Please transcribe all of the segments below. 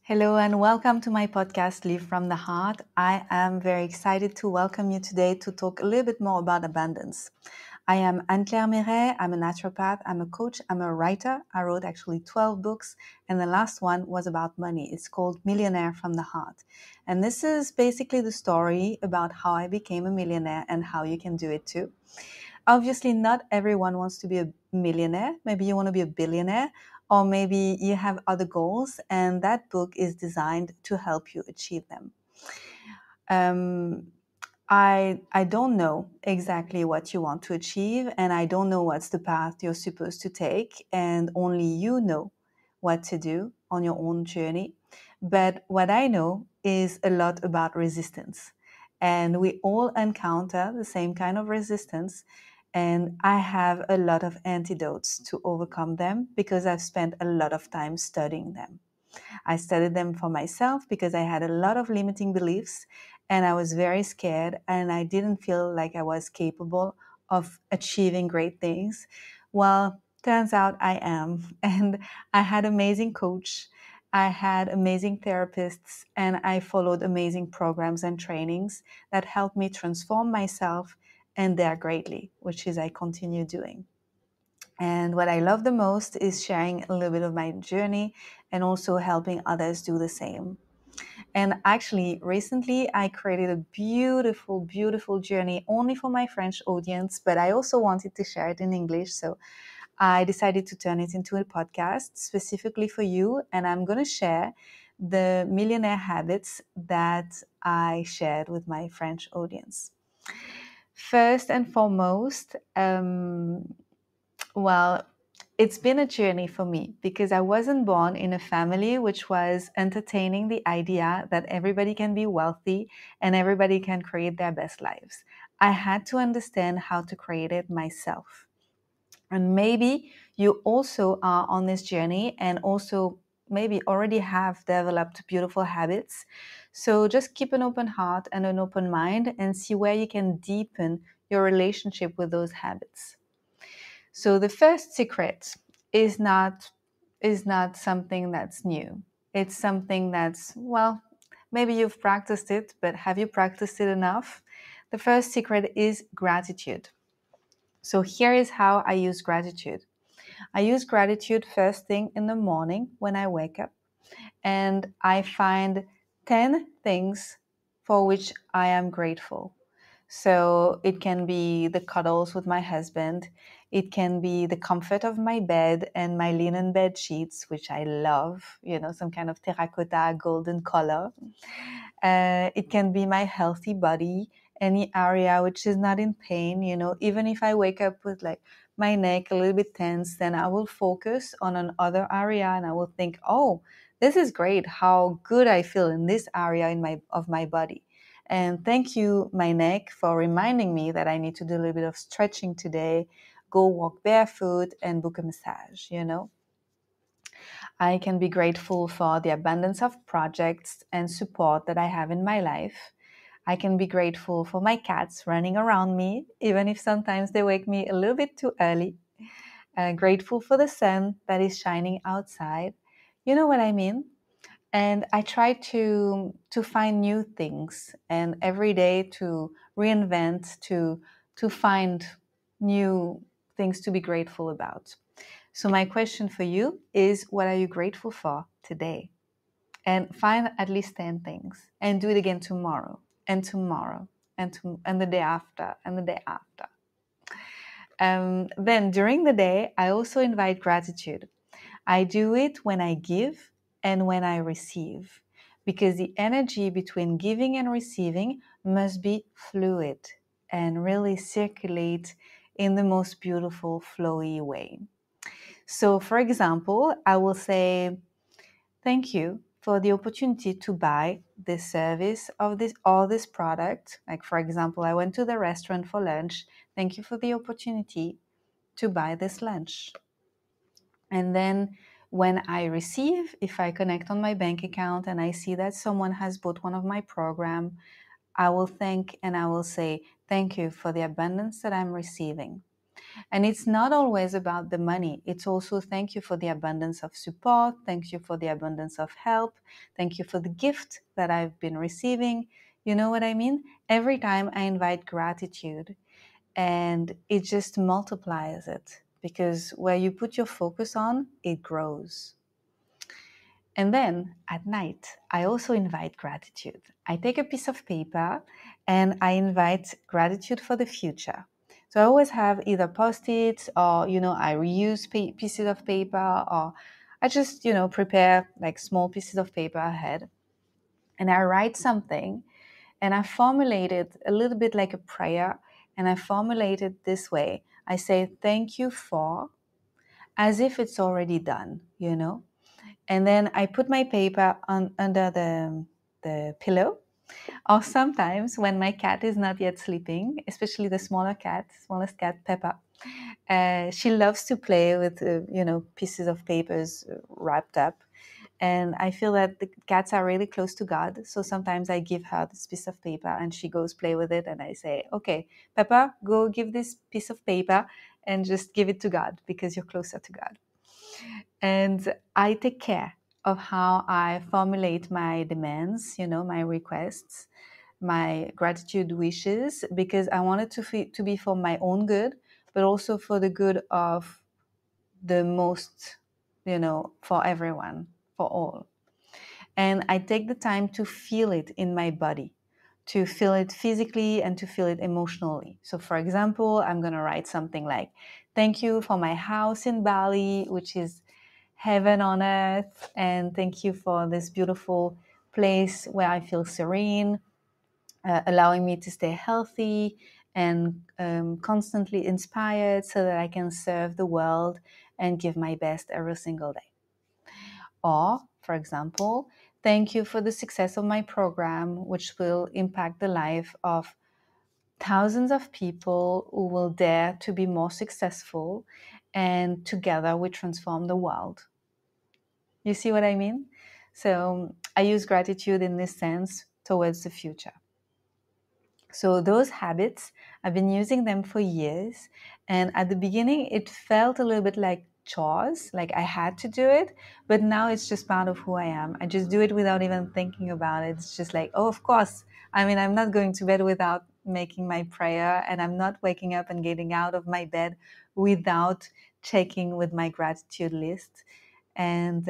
Hello and welcome to my podcast, Live from the Heart. I am very excited to welcome you today to talk a little bit more about abundance. I am Anne-Claire Miret. I'm a naturopath. I'm a coach. I'm a writer. I wrote actually 12 books, and the last one was about money. It's called Millionaire from the Heart. And this is basically the story about how I became a millionaire and how you can do it too. Obviously, not everyone wants to be a millionaire. Maybe you want to be a billionaire, or maybe you have other goals, and that book is designed to help you achieve them. Um, I don't know exactly what you want to achieve, and I don't know what's the path you're supposed to take, and only you know what to do on your own journey. But what I know is a lot about resistance, and we all encounter the same kind of resistance. And I have a lot of antidotes to overcome them because I've spent a lot of time studying them. I studied them for myself because I had a lot of limiting beliefs and I was very scared and I didn't feel like I was capable of achieving great things. Well, turns out I am. And I had amazing coach. I had amazing therapists and I followed amazing programs and trainings that helped me transform myself and dare greatly, which is I continue doing. And what I love the most is sharing a little bit of my journey and also helping others do the same. And actually, recently I created a beautiful, beautiful journey only for my French audience, but I also wanted to share it in English. So I decided to turn it into a podcast specifically for you. And I'm going to share the millionaire habits that I shared with my French audience. First and foremost, well, it's been a journey for me because I wasn't born in a family which was entertaining the idea that everybody can be wealthy and everybody can create their best lives. I had to understand how to create it myself. And maybe you also are on this journey and also maybe already have developed beautiful habits. So just keep an open heart and an open mind and see where you can deepen your relationship with those habits. So the first secret is not something that's new. It's something that's, well, maybe you've practiced it, but have you practiced it enough? The first secret is gratitude. So here is how I use gratitude. I use gratitude first thing in the morning when I wake up, and I find 10 things for which I am grateful. So it can be the cuddles with my husband. It can be the comfort of my bed and my linen bed sheets, which I love, some kind of terracotta golden color. It can be my healthy body, any area which is not in pain, even if I wake up with like my neck a little bit tense, then I will focus on another area and I will think, oh, this is great, how good I feel in this area of my body. And thank you, my neck, for reminding me that I need to do a little bit of stretching today, go walk barefoot and book a massage. I can be grateful for the abundance of projects and support that I have in my life. I can be grateful for my cats running around me, even if sometimes they wake me a little bit too early. Grateful for the sun that is shining outside. You know what I mean? And I try to find new things and every day to reinvent, to find new things to be grateful about. So my question for you is, what are you grateful for today? And find at least 10 things and do it again tomorrow and tomorrow and the day after and the day after. Then during the day, I also invite gratitude. I do it when I give and when I receive, because the energy between giving and receiving must be fluid and really circulate in the most beautiful, flowy way. So, for example, I will say, thank you for the opportunity to buy this service of this or this product. Like, for example, I went to the restaurant for lunch. Thank you for the opportunity to buy this lunch. And then when I receive, if I connect on my bank account and I see that someone has bought one of my program, I will thank and I will say, thank you for the abundance that I'm receiving. And it's not always about the money. It's also thank you for the abundance of support. Thank you for the abundance of help. Thank you for the gift that I've been receiving. You know what I mean? Every time I invite gratitude, and it just multiplies it, because where you put your focus on, it grows. And then at night, I also invite gratitude. I take a piece of paper and I invite gratitude for the future. So I always have either post-its, or, I reuse pieces of paper, or I just, prepare like small pieces of paper ahead. And I write something, and I formulate it a little bit like a prayer. And I formulate it this way. I say, thank you for, as if it's already done. And then I put my paper under the pillow. Or sometimes when my cat is not yet sleeping, especially the smallest cat, Peppa, she loves to play with, pieces of papers wrapped up. And I feel that the cats are really close to God. So sometimes I give her this piece of paper and she goes play with it. And I say, okay, Peppa, go give this piece of paper and just give it to God, because you're closer to God. And I take care of how I formulate my demands, my requests, my gratitude wishes, because I want it to be for my own good, but also for the good of the most, for everyone, for all. And I take the time to feel it in my body, to feel it physically and to feel it emotionally. So, for example, I'm going to write something like, thank you for my house in Bali, which is heaven on earth. And thank you for this beautiful place where I feel serene, allowing me to stay healthy and constantly inspired so that I can serve the world and give my best every single day. Or, for example, thank you for the success of my program, which will impact the life of thousands of people who will dare to be more successful, and together we transform the world. You see what I mean? So I use gratitude in this sense towards the future. So those habits, I've been using them for years. And at the beginning, it felt a little bit like chores, like I had to do it. But now it's just part of who I am. I just do it without even thinking about it. It's just like, oh, of course. I mean, I'm not going to bed without making my prayer. And I'm not waking up and getting out of my bed without checking with my gratitude list. And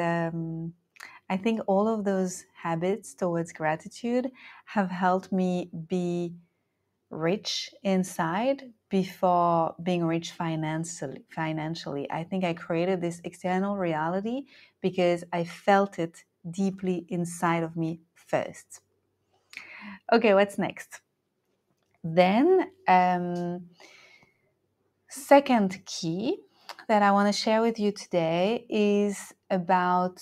I think all of those habits towards gratitude have helped me be rich inside before being rich financially. I think I created this external reality because I felt it deeply inside of me first. Okay, what's next? Then, second key that I want to share with you today is about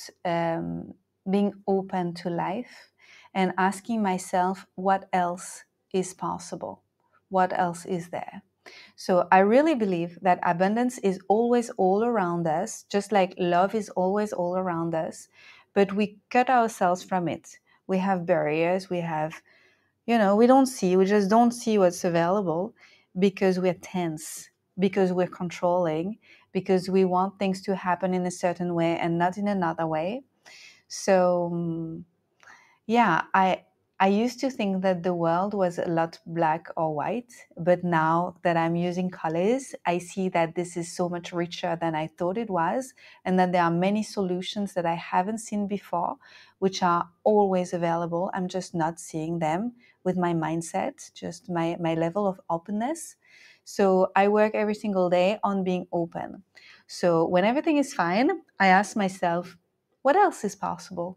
being open to life and asking myself, what else is possible? What else is there? So I really believe that abundance is always all around us, just like love is always all around us, but we cut ourselves from it. We have barriers, we just don't see what's available because we're tense, because we're controlling, because we want things to happen in a certain way and not in another way. So yeah, I used to think that the world was a lot black or white, but now that I'm using colors, I see that this is so much richer than I thought it was, and that there are many solutions that I haven't seen before, which are always available. I'm just not seeing them with my mindset, just my level of openness. So I work every single day on being open. So when everything is fine, I ask myself, what else is possible?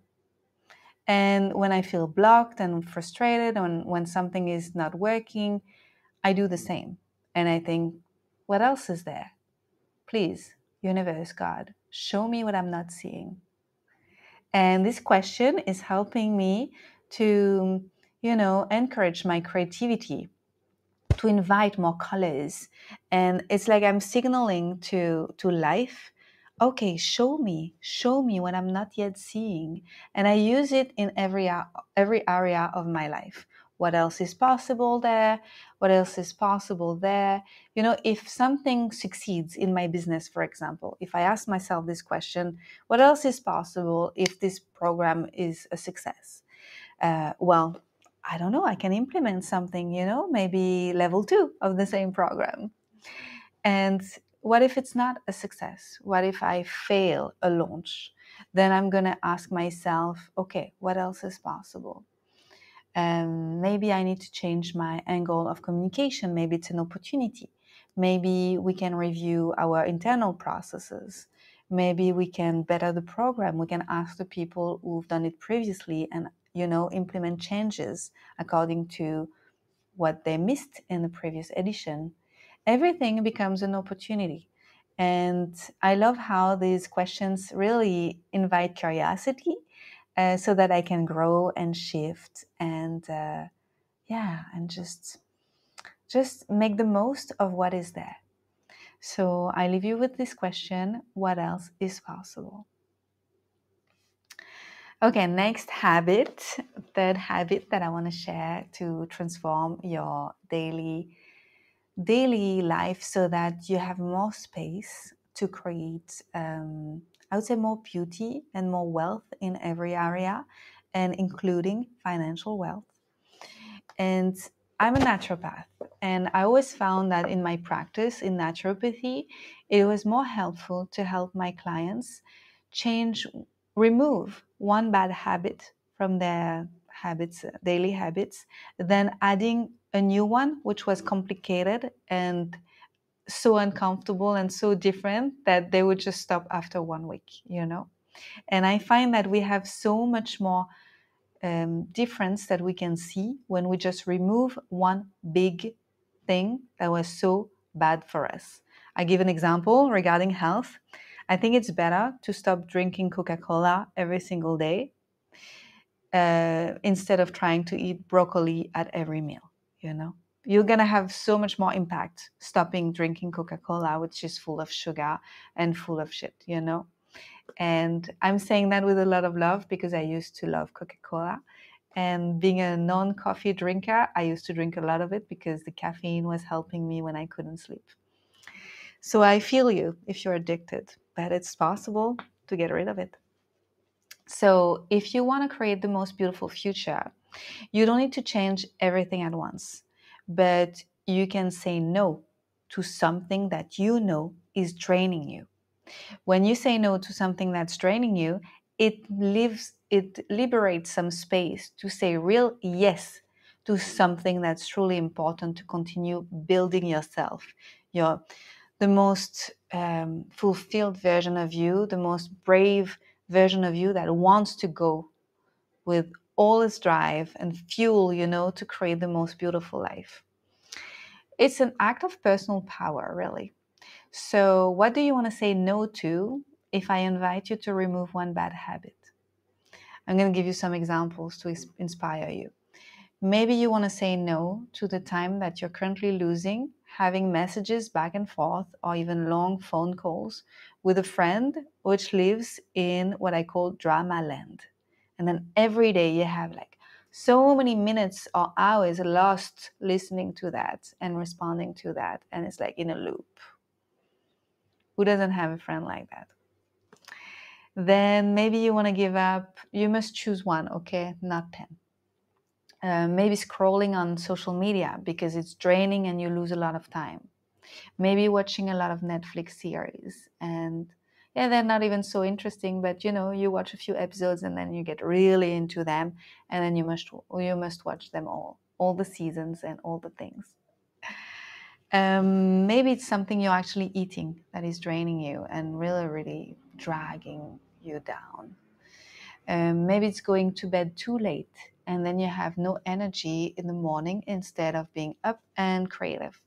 And when I feel blocked and frustrated, and when something is not working, I do the same. And I think, what else is there? Please, universe, God, show me what I'm not seeing. And this question is helping me to, encourage my creativity, to invite more colors. And it's like I'm signaling to life, okay, show me what I'm not yet seeing. And I use it in every area of my life. what else is possible there? What else is possible there? If something succeeds in my business, for example, if I ask myself this question, what else is possible if this program is a success? Well, I don't know, I can implement something, maybe level 2 of the same program. And what if it's not a success? What if I fail a launch? Then I'm going to ask myself, okay, what else is possible? Maybe I need to change my angle of communication. Maybe it's an opportunity. Maybe we can review our internal processes. Maybe we can better the program. We can ask the people who've done it previously and, implement changes according to what they missed in the previous edition. Everything becomes an opportunity. And I love how these questions really invite curiosity, so that I can grow and shift and and just make the most of what is there. So I leave you with this question: what else is possible? Okay, next habit, third habit that I want to share to transform your daily life so that you have more space to create, I would say, more beauty and more wealth in every area, and including financial wealth. And I'm a naturopath, and I always found that in my practice in naturopathy, it was more helpful to help my clients remove one bad habit from their habits, daily habits, than adding a new one, which was complicated and so uncomfortable and so different that they would just stop after 1 week. And I find that we have so much more difference that we can see when we just remove one big thing that was so bad for us. I give an example regarding health. I think it's better to stop drinking Coca-Cola every single day, instead of trying to eat broccoli at every meal. You're going to have so much more impact stopping drinking Coca-Cola, which is full of sugar and full of shit. And I'm saying that with a lot of love because I used to love Coca-Cola. And being a non-coffee drinker, I used to drink a lot of it because the caffeine was helping me when I couldn't sleep. So I feel you if you're addicted, but it's possible to get rid of it. So if you want to create the most beautiful future, you don't need to change everything at once, but you can say no to something that you know is draining you. When you say no to something that's draining you, it liberates some space to say real yes to something that's truly important to continue building yourself, the most fulfilled version of you, the most brave version of you that wants to go with all its drive and fuel, to create the most beautiful life. It's an act of personal power, really. So what do you want to say no to if I invite you to remove one bad habit? I'm going to give you some examples to inspire you. Maybe you want to say no to the time that you're currently losing having messages back and forth or even long phone calls with a friend which lives in what I call drama land. And then every day you have like so many minutes or hours lost listening to that and responding to that. And it's like in a loop. Who doesn't have a friend like that? Then maybe you want to give up. You must choose one, okay? Not 10. Maybe scrolling on social media because it's draining and you lose a lot of time. Maybe watching a lot of Netflix series, and they're not even so interesting, but you watch a few episodes and then you get really into them, and then you must watch them all the seasons and all the things. Maybe it's something you're actually eating that is draining you and really, really dragging you down. Maybe it's going to bed too late and then you have no energy in the morning instead of being up and creative.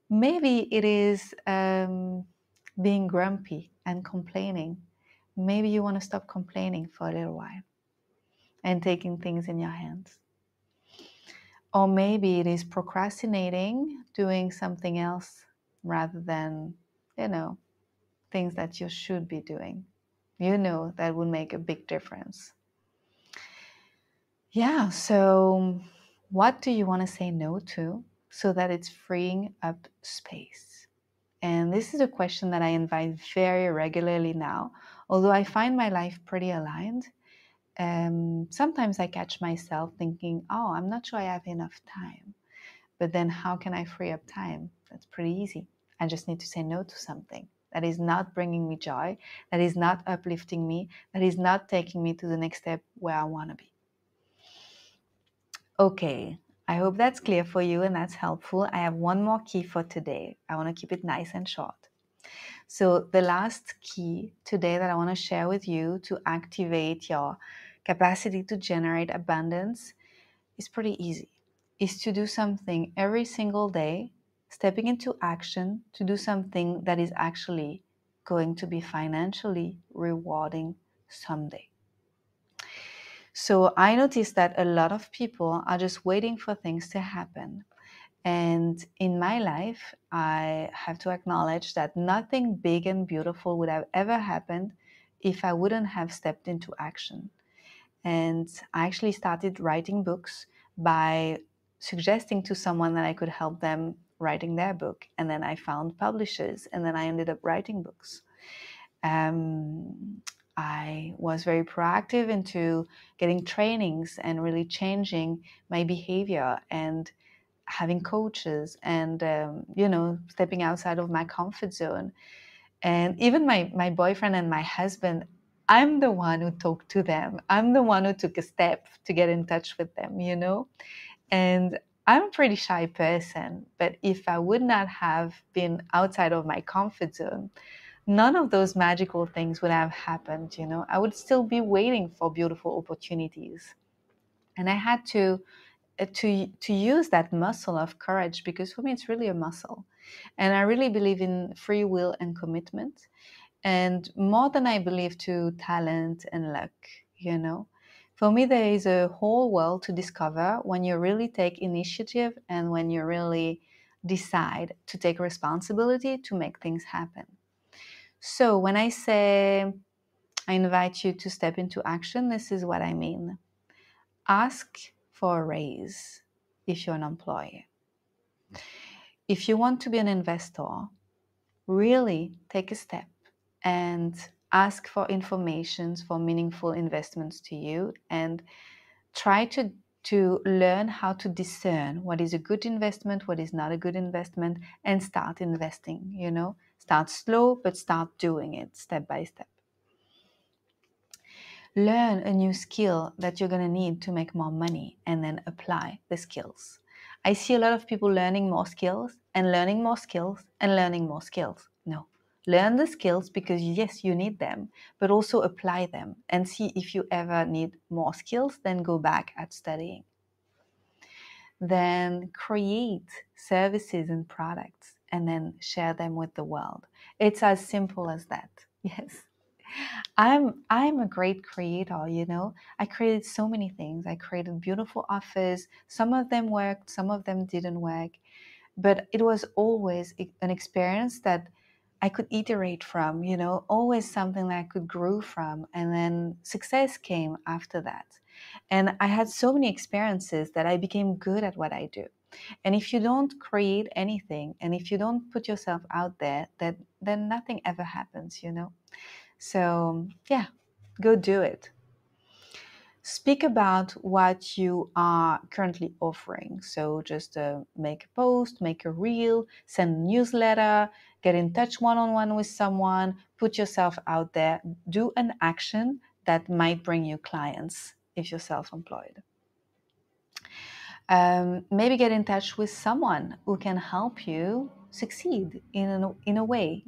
Maybe it is being grumpy and complaining. Maybe you want to stop complaining for a little while and taking things in your hands. Or maybe it is procrastinating, doing something else rather than, things that you should be doing. That would make a big difference. Yeah, so What do you want to say no to so that it's freeing up space? And this is a question that I invite very regularly now. Although I find my life pretty aligned, sometimes I catch myself thinking, oh, I'm not sure I have enough time. But then how can I free up time? That's pretty easy. I just need to say no to something that is not bringing me joy, that is not uplifting me, that is not taking me to the next step where I want to be. Okay, I hope that's clear for you and that's helpful. I have one more key for today. I want to keep it nice and short. So, the last key today that I want to share with you to activate your capacity to generate abundance is pretty easy. Is to do something every single day, stepping into action to do something that is actually going to be financially rewarding someday. So I noticed that a lot of people are just waiting for things to happen. And in my life, I have to acknowledge that nothing big and beautiful would have ever happened if I wouldn't have stepped into action. And I actually started writing books by suggesting to someone that I could help them writing their book. And then I found publishers, and then I ended up writing books. Um, I was very proactive into getting trainings and really changing my behavior and having coaches and, stepping outside of my comfort zone. And even my boyfriend and my husband, I'm the one who talked to them. I'm the one who took a step to get in touch with them. And I'm a pretty shy person, but if I would not have been outside of my comfort zone, none of those magical things would have happened. I would still be waiting for beautiful opportunities. And I had to use that muscle of courage, because for me it's really a muscle. And I really believe in free will and commitment, and more than I believe to talent and luck. For me, there is a whole world to discover when you really take initiative and when you really decide to take responsibility to make things happen. So when I say I invite you to step into action, this is what I mean. Ask for a raise if you're an employee. If you want to be an investor, really take a step and ask for information for meaningful investments to you, and try to learn how to discern what is a good investment, what is not a good investment, and start investing. Start slow, but start doing it step by step. Learn a new skill that you're going to need to make more money, and then apply the skills. I see a lot of people learning more skills and learning more skills and learning more skills. No. Learn the skills because, yes, you need them, but also apply them and see if you ever need more skills, then go back at studying. Then create services and products and then share them with the world. It's as simple as that. Yes. I'm a great creator. I created so many things. I created beautiful offers. Some of them worked, some of them didn't work. But it was always an experience that I could iterate from, always something that I could grow from. And then success came after that. And I had so many experiences that I became good at what I do. And if you don't create anything and if you don't put yourself out there, then nothing ever happens. So, yeah, go do it. Speak about what you are currently offering. So, just make a post, make a reel, send a newsletter, get in touch one on one with someone, put yourself out there, do an action that might bring you clients if you're self employed. Maybe get in touch with someone who can help you succeed in a way,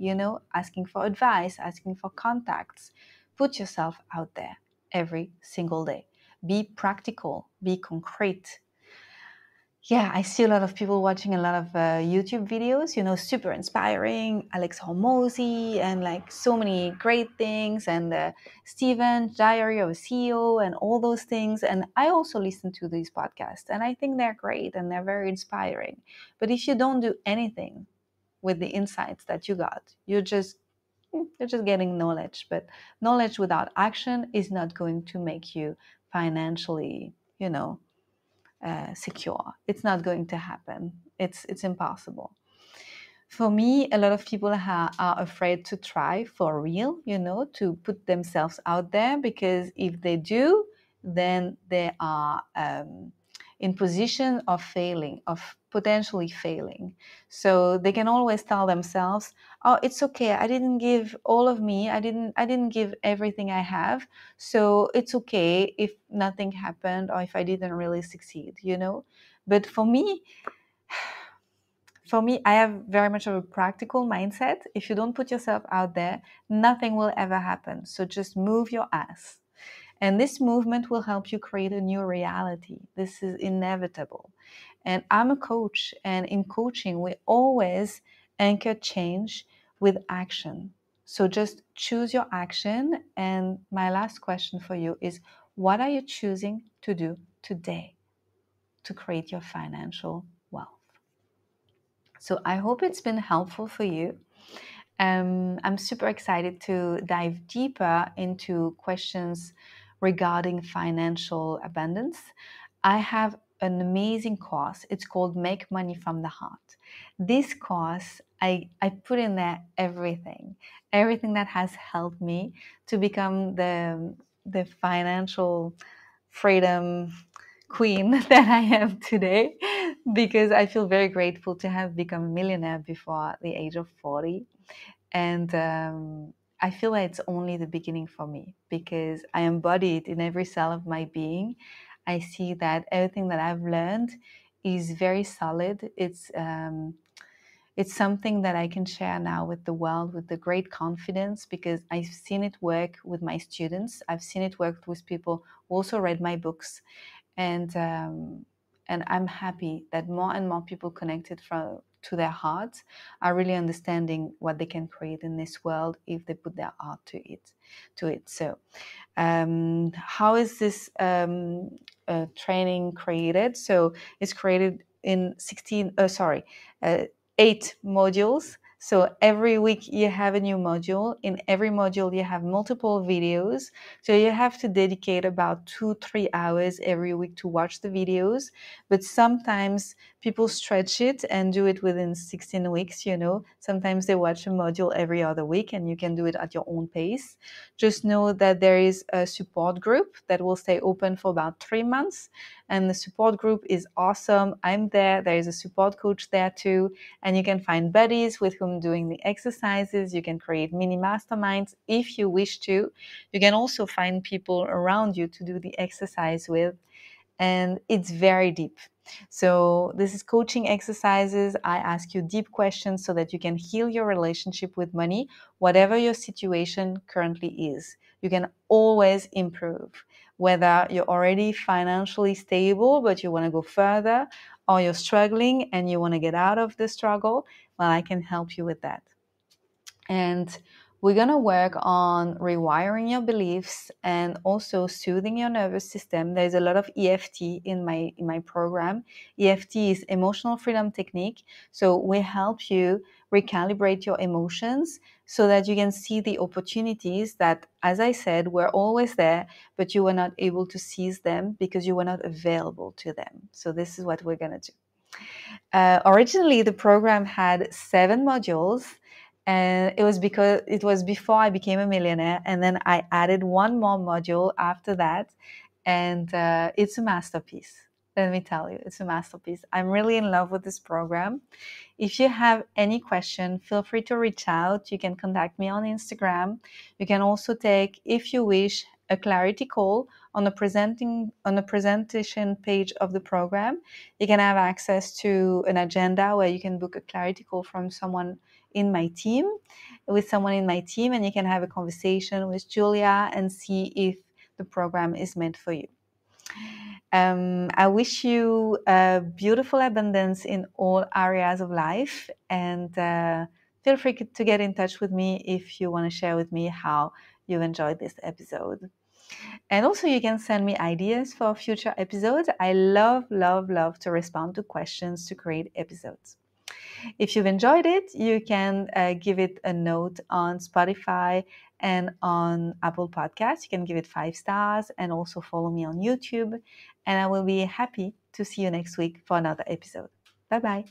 asking for advice, asking for contacts. Put yourself out there every single day. Be practical, be concrete. Yeah, I see a lot of people watching a lot of YouTube videos, super inspiring, Alex Hormozy, and like so many great things, and Steven, Diary of a CEO, and all those things. And I also listen to these podcasts, and I think they're great and they're very inspiring. But if you don't do anything with the insights that you got, you're just getting knowledge. But knowledge without action is not going to make you financially, secure. It's not going to happen. It's impossible. For me, a lot of people are afraid to try for real, to put themselves out there, because if they do, then they are in position of failing, of potentially failing. So they can always tell themselves, "Oh, it's okay. I didn't give all of me. I didn't give everything I have. So it's okay if nothing happened or if I didn't really succeed." But for me, I have very much of a practical mindset. If you don't put yourself out there, nothing will ever happen. So just move your ass. And this movement will help you create a new reality. This is inevitable. And I'm a coach, and in coaching, we always anchor change with action. So just choose your action. And my last question for you is, what are you choosing to do today to create your financial wealth? So I hope it's been helpful for you. I'm super excited to dive deeper into questions regarding financial abundance. I have an amazing course. It's called Make Money from the Heart. This course, I put in there everything that has helped me to become the financial freedom queen that I am today, because I feel very grateful to have become a millionaire before the age of 40. And I feel like it's only the beginning for me, because I embody it in every cell of my being. I see that everything that I've learned is very solid. It's something that I can share now with the world with the great confidence, because I've seen it work with my students. I've seen it work with people who also read my books. And I'm happy that more and more people connected to their hearts are really understanding what they can create in this world if they put their heart to it. So how is this training created? So it's created in 8 modules. So every week you have a new module. In every module you have multiple videos. So you have to dedicate about 2-3 hours every week to watch the videos. But sometimes people stretch it and do it within 16 weeks. Sometimes they watch a module every other week, and you can do it at your own pace. Just know that there is a support group that will stay open for about 3 months. And the support group is awesome. I'm there. There is a support coach there too. And you can find buddies with whom doing the exercises. You can create mini masterminds if you wish to. You can also find people around you to do the exercise with. And it's very deep. So this is coaching exercises. I ask you deep questions so that you can heal your relationship with money, whatever your situation currently is. You can always improve, whether you're already financially stable but you want to go further, or you're struggling and you want to get out of the struggle. Well, I can help you with that. And we're going to work on rewiring your beliefs and also soothing your nervous system. There's a lot of EFT in my program. EFT is emotional freedom technique. So we help you recalibrate your emotions so that you can see the opportunities that, as I said, were always there, but you were not able to seize them because you were not available to them. So this is what we're going to do. Originally, the program had 7 modules, and it was before I became a millionaire, and then I added one more module after that, and it's a masterpiece. Let me tell you, it's a masterpiece. I'm really in love with this program. If you have any question, feel free to reach out. You can contact me on Instagram. You can also take, if you wish, a clarity call on the presentation page of the program. You can have access to an agenda where you can book a clarity call from someone in my team, and you can have a conversation with Julia and see if the program is meant for you. I wish you a beautiful abundance in all areas of life, and feel free to get in touch with me if you want to share with me how you enjoyed this episode. And also you can send me ideas for future episodes. I love to respond to questions to create episodes. If you've enjoyed it, you can give it a note on Spotify and on Apple Podcasts. You can give it 5 stars and also follow me on YouTube. And I will be happy to see you next week for another episode. Bye bye.